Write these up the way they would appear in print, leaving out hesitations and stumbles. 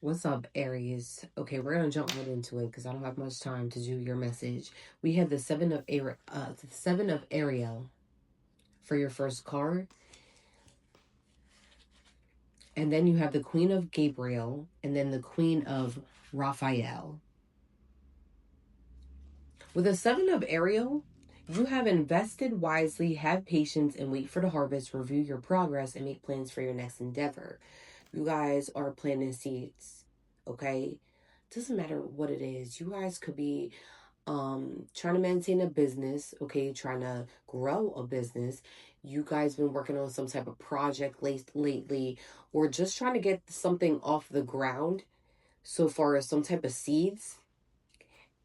What's up, Aries? Okay, we're gonna jump right into it because I don't have much time to do your message. We have the seven of Ariel for your first card, and then you have the Queen of Gabriel, and then the Queen of Raphael. With the seven of Ariel, you have invested wisely, have patience, and wait for the harvest. Review your progress and make plans for your next endeavor. You guys are planting seeds, okay? Doesn't matter what it is. You guys could be trying to maintain a business, okay, trying to grow a business. You guys been working on some type of project lately, or just trying to get something off the ground so far as some type of seeds.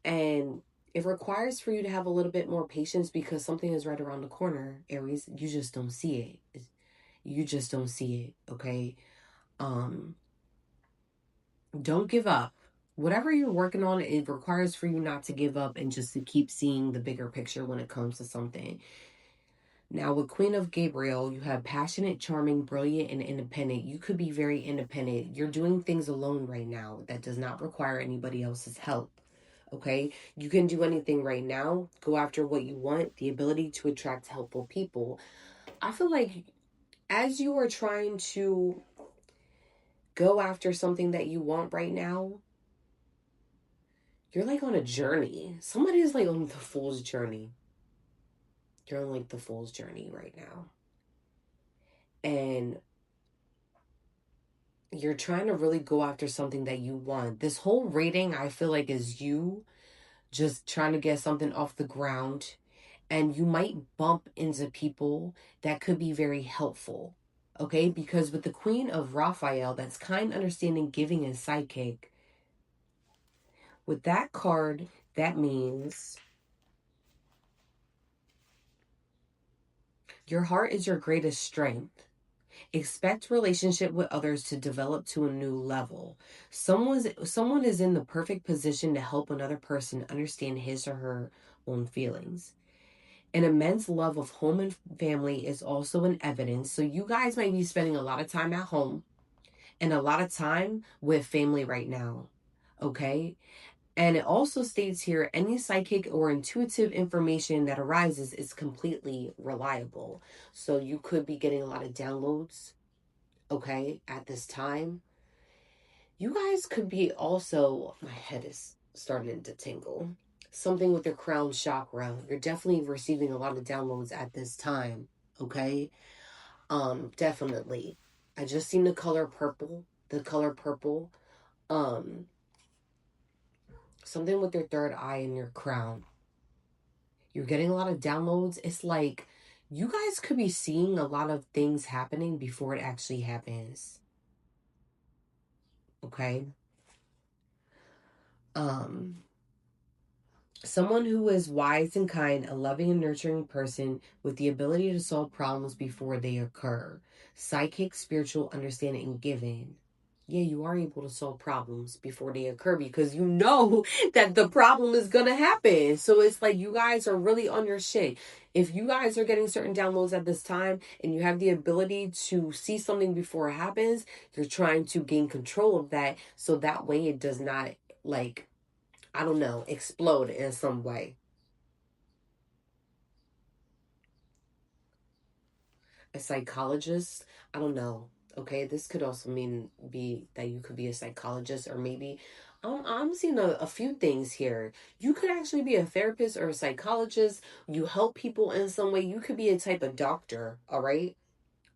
And it requires for you to have a little bit more patience because something is right around the corner, Aries. You just don't see it. You just don't see it, okay? um don't give up. Whatever you're working on, it requires for you not to give up and just to keep seeing the bigger picture when it comes to something. Now, with Queen of Gabriel, you have passionate, charming, brilliant, and independent. You could be very independent. You're doing things alone right now that does not require anybody else's help. Okay? You can do anything right now. Go after what you want, the ability to attract helpful people. I feel like as you are trying to go after something that you want right now, you're like on a journey. Somebody's like on the fool's journey. You're on like the fool's journey right now. And you're trying to really go after something that you want. This whole reading, I feel like, is you just trying to get something off the ground. And you might bump into people that could be very helpful. Okay? Because with the Queen of Raphael, that's kind, understanding, giving, and psychic. With that card, that means your heart is your greatest strength. Expect relationship with others to develop to a new level. Someone is in the perfect position to help another person understand his or her own feelings. An immense love of home and family is also in evidence. So you guys might be spending a lot of time at home and a lot of time with family right now. Okay? And it also states here any psychic or intuitive information that arises is completely reliable. So you could be getting a lot of downloads, okay, at this time. You guys could be also, my head is starting to tingle. Something with your crown chakra. You're definitely receiving a lot of downloads at this time, okay? Definitely. I just seen the color purple. The color purple. Um, Something with your third eye and your crown. You're getting a lot of downloads. It's like you guys could be seeing a lot of things happening before it actually happens. Okay? Um Someone who is wise and kind, a loving and nurturing person with the ability to solve problems before they occur. Psychic, spiritual, understanding, and giving. Yeah, you are able to solve problems before they occur because you know that the problem is going to happen. So it's like you guys are really on your shit. If you guys are getting certain downloads at this time and you have the ability to see something before it happens, you're trying to gain control of that so that way it does not, like, I don't know, explode in some way. A psychologist, I don't know. Okay, this could also mean be that you could be a psychologist, or maybe I'm seeing a few things here. You could actually be a therapist or a psychologist. You help people in some way. You could be a type of doctor, all right?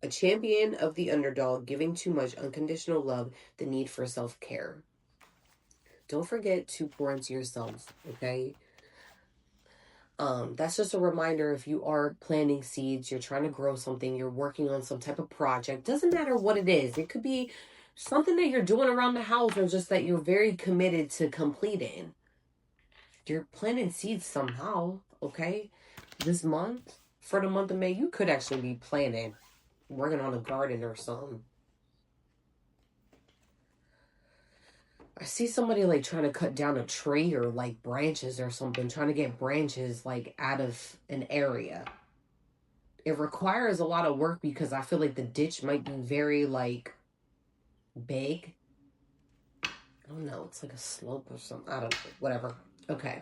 A champion of the underdog, giving too much unconditional love, the need for self care. Don't forget to pour into yourself, okay? That's just a reminder if you are planting seeds, you're trying to grow something, you're working on some type of project, doesn't matter what it is. It could be something that you're doing around the house or just that you're very committed to completing. You're planting seeds somehow, okay? This month, for the month of May, you could actually be planting, working on a garden or something. I see somebody like trying to cut down a tree or like branches or something, trying to get branches like out of an area. It requires a lot of work because I feel like the ditch might be very like big. I don't know. It's like a slope or something. I don't know. Whatever. Okay.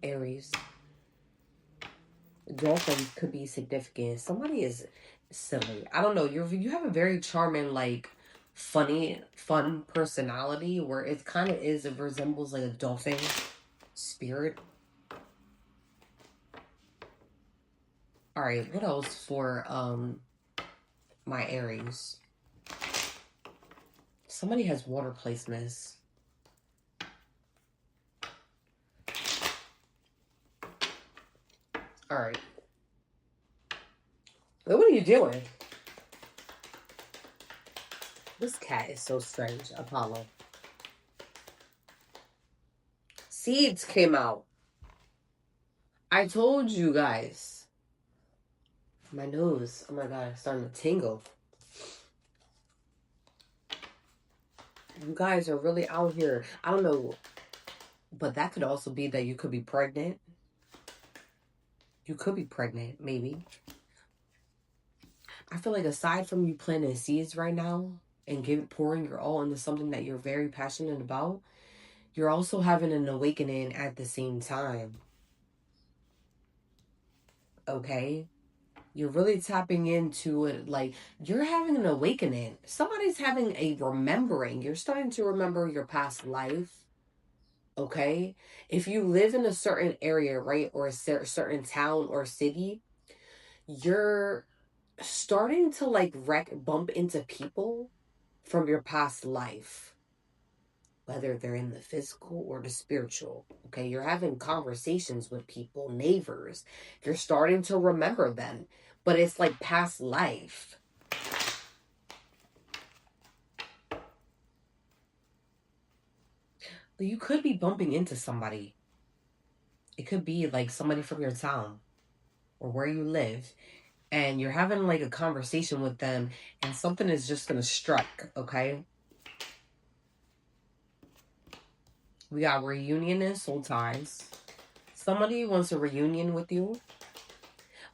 Aries. Dolphin could be significant. Somebody is silly. I don't know. You have a very charming, like, funny, fun personality where it kind of is. It resembles like a dolphin spirit. All right. What else for my Aries? Somebody has water placements. All right. What are you doing? This cat is so strange. Apollo. Seeds came out. I told you guys. My nose. Oh my god, it's starting to tingle. You guys are really out here. I don't know. But that could also be that you could be pregnant. You could be pregnant, maybe. I feel like aside from you planting seeds right now and pouring your all into something that you're very passionate about, you're also having an awakening at the same time. Okay? You're really tapping into it. Like, you're having an awakening. Somebody's having a remembering. You're starting to remember your past life. Okay? If you live in a certain area, right? Or a certain town or city, you're starting to like bump into people from your past life, whether they're in the physical or the spiritual. Okay, you're having conversations with people, neighbors. You're starting to remember them, but it's like past life. You could be bumping into somebody. It could be like somebody from your town or where you live, and you're having like a conversation with them, and something is just gonna strike. Okay, we got reunion and soul ties. Somebody wants a reunion with you,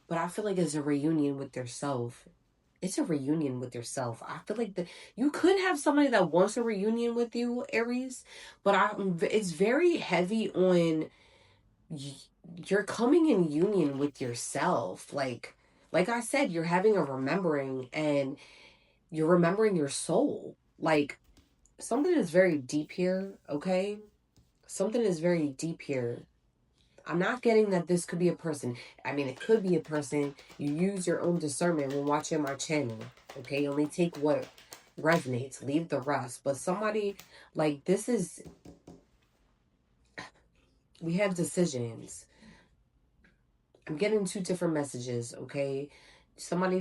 but I feel like it's a reunion with yourself. It's a reunion with yourself. I feel like you could have somebody that wants a reunion with you, Aries, but it's very heavy on you're coming in union with yourself. Like I said, you're having a remembering and you're remembering your soul. Like something is very deep here, okay? Something is very deep here. I'm not getting that this could be a person. I mean, it could be a person. You use your own discernment when watching my channel. Okay, only take what resonates, leave the rest. But somebody like this is, we have decisions. I'm getting two different messages, okay? Somebody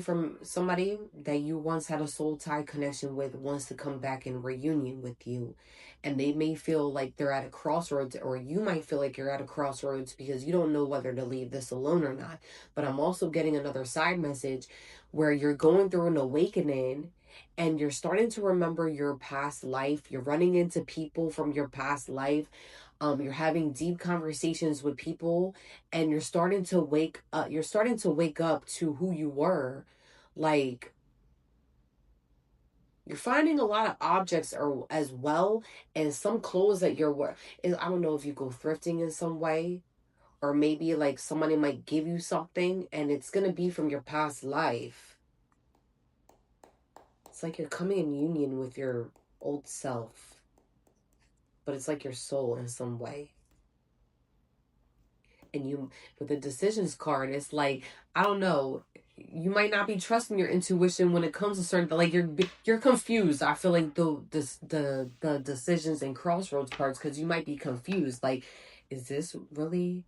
that you once had a soul tie connection with wants to come back in reunion with you. And they may feel like they're at a crossroads, or you might feel like you're at a crossroads because you don't know whether to leave this alone or not. But I'm also getting another side message where you're going through an awakening and you're starting to remember your past life. You're running into people from your past life. You're having deep conversations with people, and you're starting to wake up. You're starting to wake up to who you were. Like you're finding a lot of objects or as well, and some clothes that you're wearing. I don't know if you go thrifting in some way, or maybe like somebody might give you something, and it's gonna be from your past life. It's like you're coming in union with your old self, but it's like your soul in some way. And you, with the decisions card, it's like, I don't know, you might not be trusting your intuition when it comes to certain, like you're confused. I feel like the decisions and crossroads cards, because you might be confused, like, is this really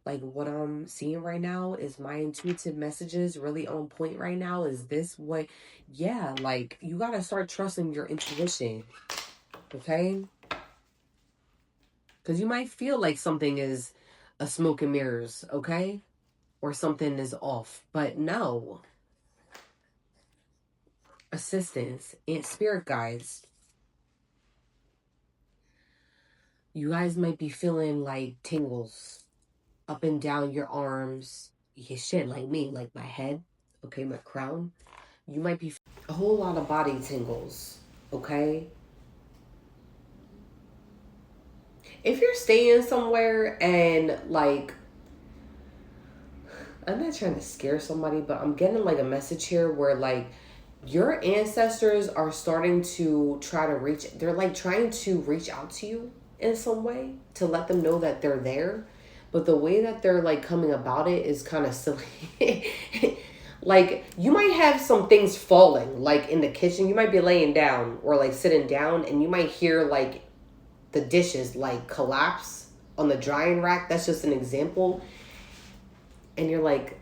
like what I'm seeing right now? Is my intuitive messages really on point right now? Is this what? Yeah, like you gotta start trusting your intuition. Okay, because you might feel like something is a smoke and mirrors. Okay, or something is off. But no. Assistance and spirit guides. You guys might be feeling like tingles up and down your arms. Yeah, shit, like me, like my head, okay, my crown. You might be a whole lot of body tingles, okay? If you're staying somewhere and like, I'm not trying to scare somebody, but I'm getting like a message here where like your ancestors are starting to try to reach, they're like trying to reach out to you in some way to let them know that they're there. But the way that they're like coming about it is kind of silly. Like you might have some things falling like in the kitchen. You might be laying down or like sitting down and you might hear like the dishes like collapse on the drying rack. That's just an example. And you're like,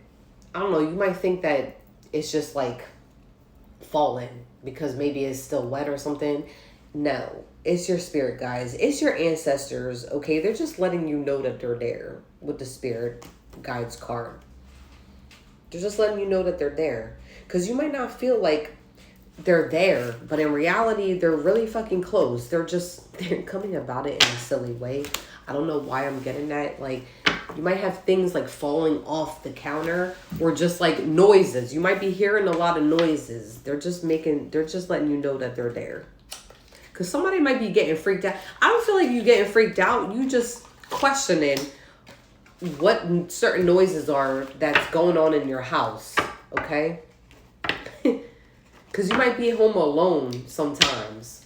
I don't know, you might think that it's just like falling because maybe it's still wet or something. No, it's your spirit, guys. It's your ancestors, okay? They're just letting you know that they're there with the spirit guides card. They're just letting you know that they're there. Because you might not feel like they're there, but in reality, they're really fucking close. They're coming about it in a silly way. I don't know why I'm getting that. Like, you might have things like falling off the counter or just like noises. You might be hearing a lot of noises. They're just letting you know that they're there. Because somebody might be getting freaked out. I don't feel like you getting freaked out. You just questioning what certain noises are that's going on in your house. Okay? Because you might be home alone sometimes.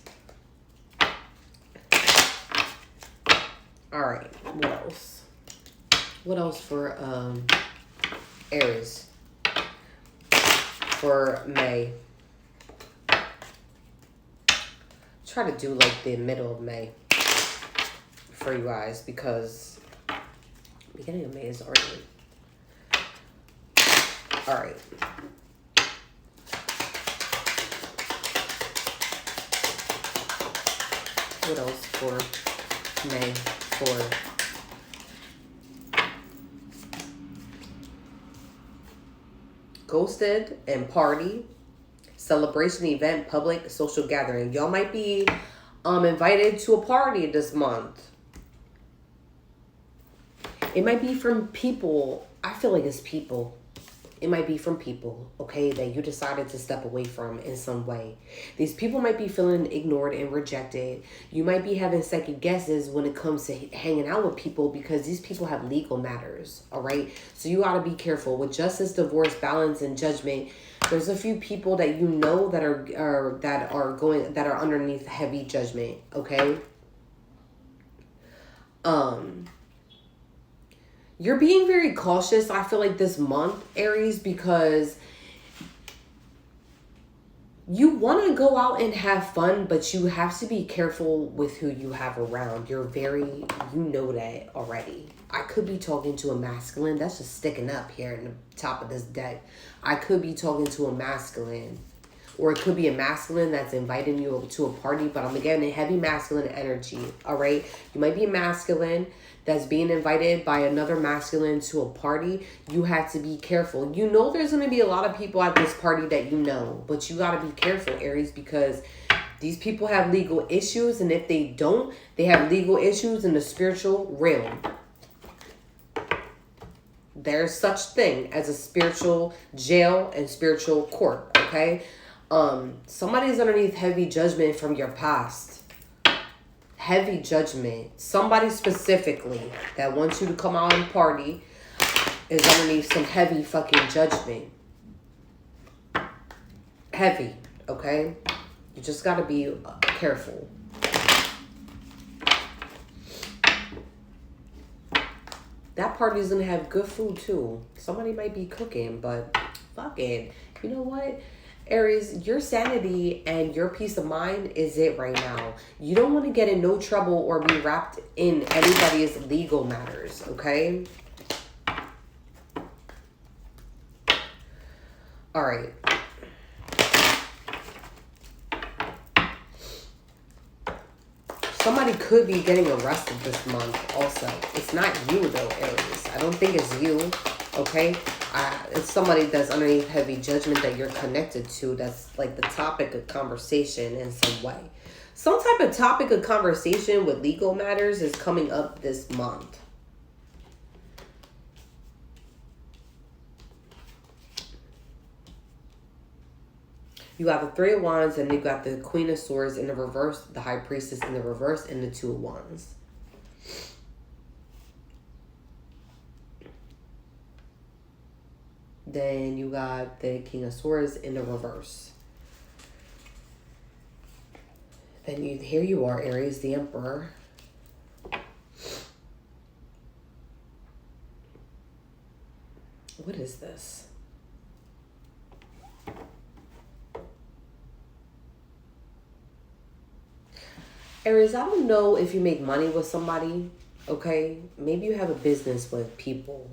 All right. What else? What else for Aries for May? Try to do like the middle of May for you guys because beginning of May is already. All right. What else for May for ghosted and party, celebration, event, public, social gathering. Y'all might be invited to a party this month. It might be from people. I feel like it's people. It might be from people, okay, that you decided to step away from in some way. These people might be feeling ignored and rejected. You might be having second guesses when it comes to hanging out with people because these people have legal matters, all right? So you got to be careful. With justice, divorce, balance, and judgment, there's a few people that you know that are underneath heavy judgment, okay? You're being very cautious, I feel like, this month, Aries, because you want to go out and have fun, but you have to be careful with who you have around. You know that already. I could be talking to a masculine. That's just sticking up here in the top of this deck. I could be talking to a masculine. Or it could be a masculine that's inviting you to a party, but I'm getting a heavy masculine energy, all right? You might be a masculine that's being invited by another masculine to a party. You have to be careful. You know there's going to be a lot of people at this party that you know, but you got to be careful, Aries, because these people have legal issues, and if they don't, they have legal issues in the spiritual realm. There's such thing as a spiritual jail and spiritual court, okay? Somebody's underneath heavy judgment from your past. Heavy judgment. Somebody specifically that wants you to come out and party is underneath some heavy fucking judgment. Heavy, okay? You just gotta be careful. That party's gonna have good food too. Somebody might be cooking, but fuck it. You know what? Aries, your sanity and your peace of mind is it right now. You don't want to get in no trouble or be wrapped in anybody's legal matters, okay? All right. Somebody could be getting arrested this month also. It's not you though, Aries. I don't think it's you, okay? It's somebody that's underneath heavy judgment that you're connected to. That's like the topic of conversation in some way. Some type of topic of conversation with legal matters is coming up this month. You got the Three of Wands, and you got the Queen of Swords in the reverse, the High Priestess in the reverse, and the Two of Wands. Then you got the King of Swords in the reverse. Then here you are, Aries, the Emperor. What is this? Aries, I don't know if you make money with somebody, okay? Maybe you have a business with people.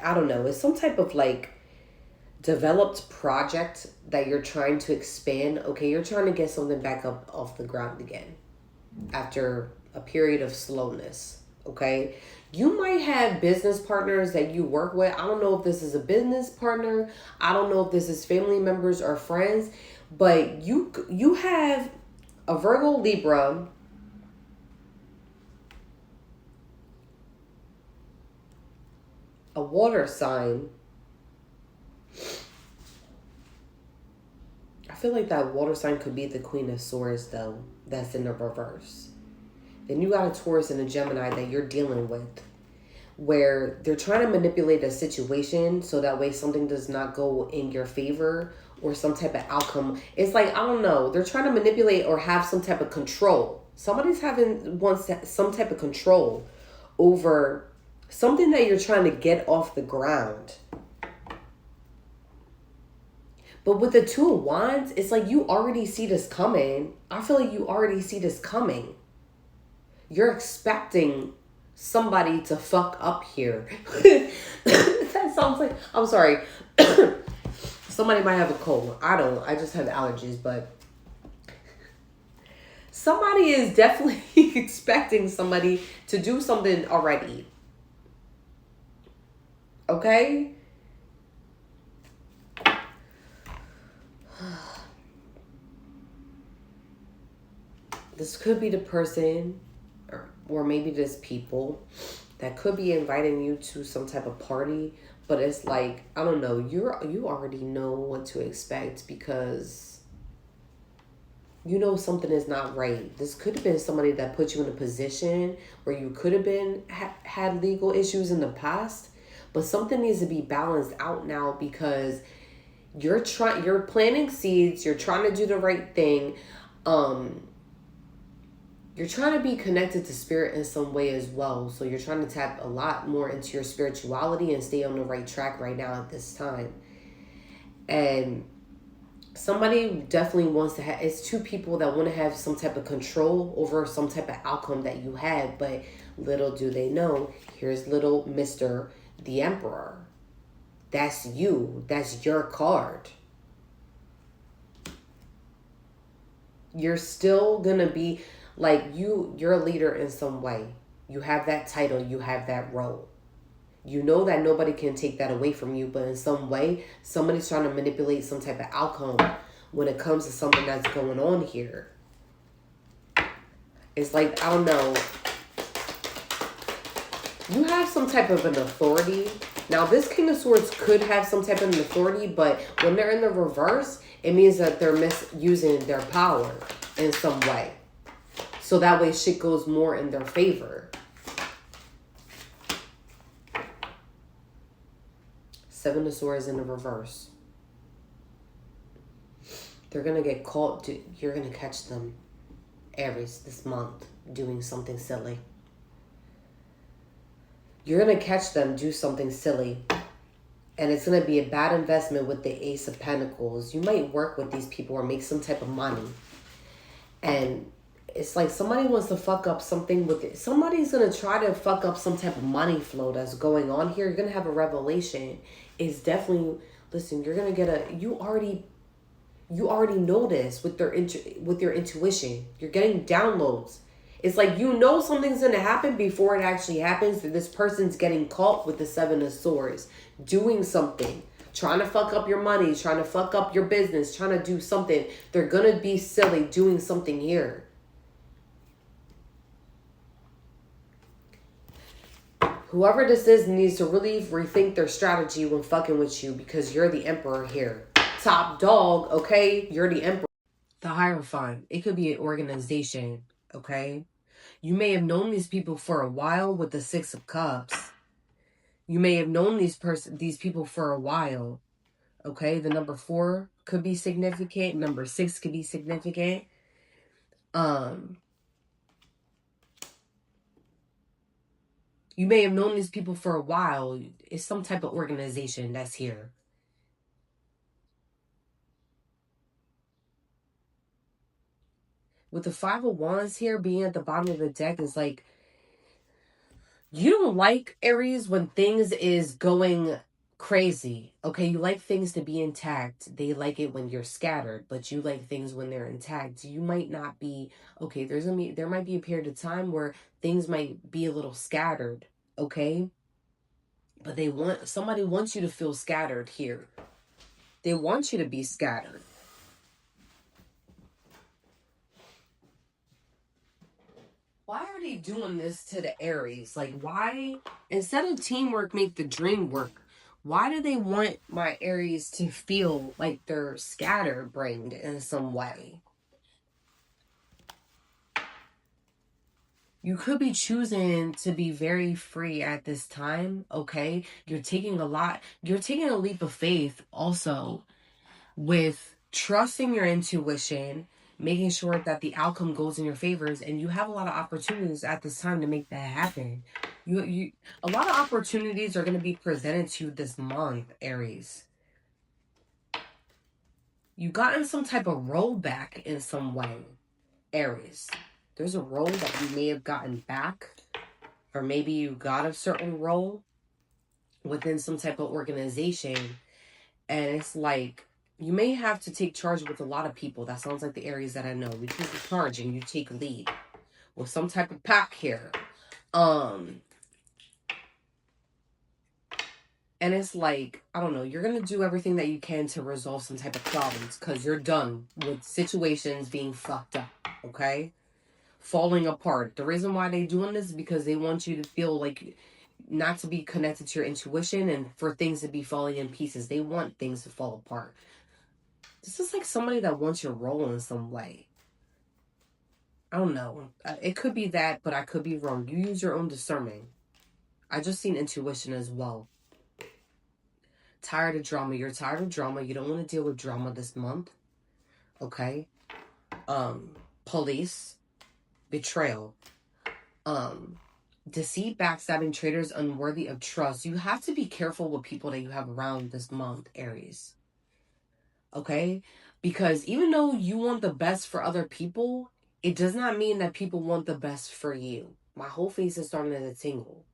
I don't know. It's some type of like developed project that you're trying to expand. Okay, you're trying to get something back up off the ground again after a period of slowness, okay? You might have business partners that you work with. I don't know if this is a business partner. I don't know if this is family members or friends, but you have a Virgo, Libra, a water sign. I feel like that water sign could be the Queen of Swords, though. That's in the reverse. Then you got a Taurus and a Gemini that you're dealing with, where they're trying to manipulate a situation so that way something does not go in your favor or some type of outcome. It's like, I don't know. They're trying to manipulate or have some type of control. Somebody's wants some type of control over something that you're trying to get off the ground. But with the Two of Wands, it's like you already see this coming. I feel like you already see this coming. You're expecting somebody to fuck up here. That sounds like, I'm sorry. Somebody might have a cold. I don't. I just have allergies, but somebody is definitely expecting somebody to do something already. Okay? This could be the person, or maybe there's people that could be inviting you to some type of party, but it's like, I don't know, you already know what to expect because you know something is not right. This could have been somebody that put you in a position where you could have been had legal issues in the past, but something needs to be balanced out now because you're planting seeds, you're trying to do the right thing. You're trying to be connected to spirit in some way as well. So you're trying to tap a lot more into your spirituality and stay on the right track right now at this time. And somebody definitely wants to have, it's two people that want to have some type of control over some type of outcome that you have. But little do they know, here's little Mr. the Emperor. That's you. That's your card. You're still going to be like you're a leader in some way. You have that title. You have that role. You know that nobody can take that away from you, but in some way, somebody's trying to manipulate some type of outcome when it comes to something that's going on here. It's like, I don't know. You have some type of an authority. Now, this King of Swords could have some type of an authority, but when they're in the reverse, it means that they're misusing their power in some way. So that way shit goes more in their favor. Seven of Swords in the reverse. They're going to get caught. You're going to catch them, Aries, this month doing something silly. You're going to catch them do something silly. And it's going to be a bad investment with the Ace of Pentacles. You might work with these people or make some type of money. And it's like somebody wants to fuck up something with it. Somebody's going to try to fuck up some type of money flow that's going on here. You're going to have a revelation. It's definitely, listen, you're going to get you already know this with your intuition. You're getting downloads. It's like you know something's going to happen before it actually happens. That this person's getting caught with the Seven of Swords. Doing something. Trying to fuck up your money. Trying to fuck up your business. Trying to do something. They're going to be silly doing something here. Whoever this is needs to really rethink their strategy when fucking with you because you're the Emperor here. top dog, okay? You're the emperor. The Hierophant. It could be an organization, okay? You may have known these people for a while with the Six of Cups. You may have known these people for a while, okay? The number 4 could be significant. Number 6 could be significant. You may have known these people for a while. It's some type of organization that's here. With the 5 of Wands here being at the bottom of the deck is like, you don't like, Aries, when things is going crazy. Okay, you like things to be intact. They like it when you're scattered, but you like things when they're intact. You might not be, okay, there might be a period of time where things might be a little scattered, okay? But somebody wants you to feel scattered here. They want you to be scattered. Why are they doing this to the Aries? Like, why, instead of teamwork, make the dream work? Why do they want my Aries to feel like they're scatterbrained in some way? You could be choosing to be very free at this time, okay? You're taking a leap of faith also with trusting your intuition, making sure that the outcome goes in your favors, and you have a lot of opportunities at this time to make that happen. A lot of opportunities are going to be presented to you this month, Aries. You gotten some type of rollback in some way, Aries. There's a role that you may have gotten back, or maybe you got a certain role within some type of organization, and it's like, you may have to take charge with a lot of people. That sounds like the Aries that I know. You take charge and you take lead with some type of pack here. And it's like, I don't know, you're going to do everything that you can to resolve some type of problems because you're done with situations being fucked up, okay? Falling apart. The reason why they're doing this is because they want you to feel like not to be connected to your intuition and for things to be falling in pieces. They want things to fall apart. This is like somebody that wants your role in some way. I don't know. It could be that, but I could be wrong. You use your own discernment. I just seen intuition as well. Tired of drama. You're tired of drama. You don't want to deal with drama this month. Okay? Police. Betrayal. Deceit, backstabbing, traitors, unworthy of trust. You have to be careful with people that you have around this month, Aries. Okay? Because even though you want the best for other people, it does not mean that people want the best for you. My whole face is starting to tingle.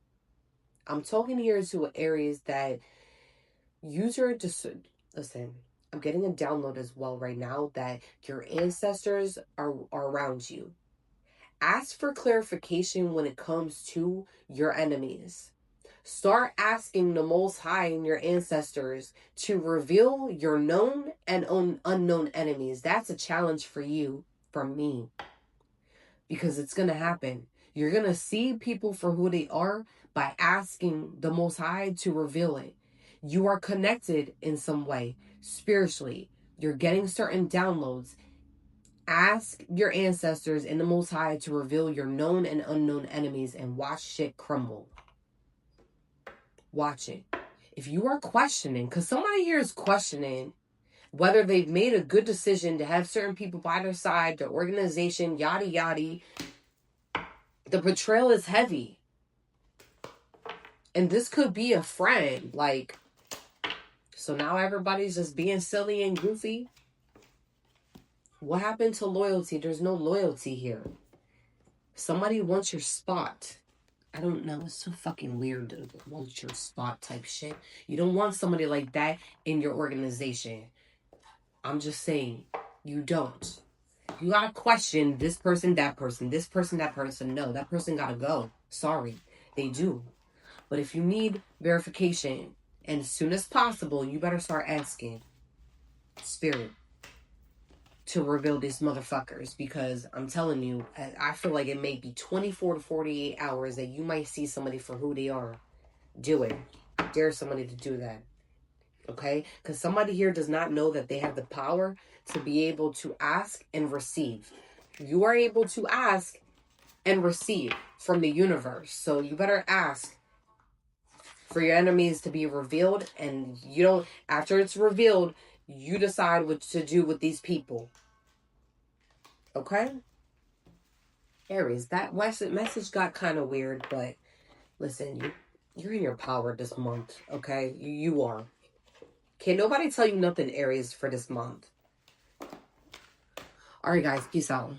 I'm talking here to an Aries that listen, I'm getting a download as well right now that your ancestors are around you. Ask for clarification when it comes to your enemies. Start asking the Most High and your ancestors to reveal your known and unknown enemies. That's a challenge for you from me. Because it's going to happen. You're going to see people for who they are by asking the Most High to reveal it. You are connected in some way, spiritually. You're getting certain downloads. Ask your ancestors and the Most High to reveal your known and unknown enemies and watch shit crumble. Watch it. If you are questioning, because somebody here is questioning whether they've made a good decision to have certain people by their side, their organization, yada yada, the betrayal is heavy. And this could be a friend. Like, so now everybody's just being silly and goofy. What happened to loyalty? There's no loyalty here. Somebody wants your spot. I don't know. It's so fucking weird to want your spot type shit. You don't want somebody like that in your organization. I'm just saying, you don't. You gotta question this person, that person, this person, that person. No, that person gotta go. Sorry, they do. But if you need verification, and as soon as possible, you better start asking Spirit to reveal these motherfuckers, because I'm telling you, I feel like it may be 24 to 48 hours that you might see somebody for who they are. Do it. Dare somebody to do that. Okay? Because somebody here does not know that they have the power to be able to ask and receive. You are able to ask and receive from the universe. So you better ask for your enemies to be revealed, and you don't, after it's revealed, you decide what to do with these people. Okay? Aries, that message got kind of weird, but listen, you're in your power this month, okay? You are. Can't nobody tell you nothing, Aries, for this month. All right, guys, peace out.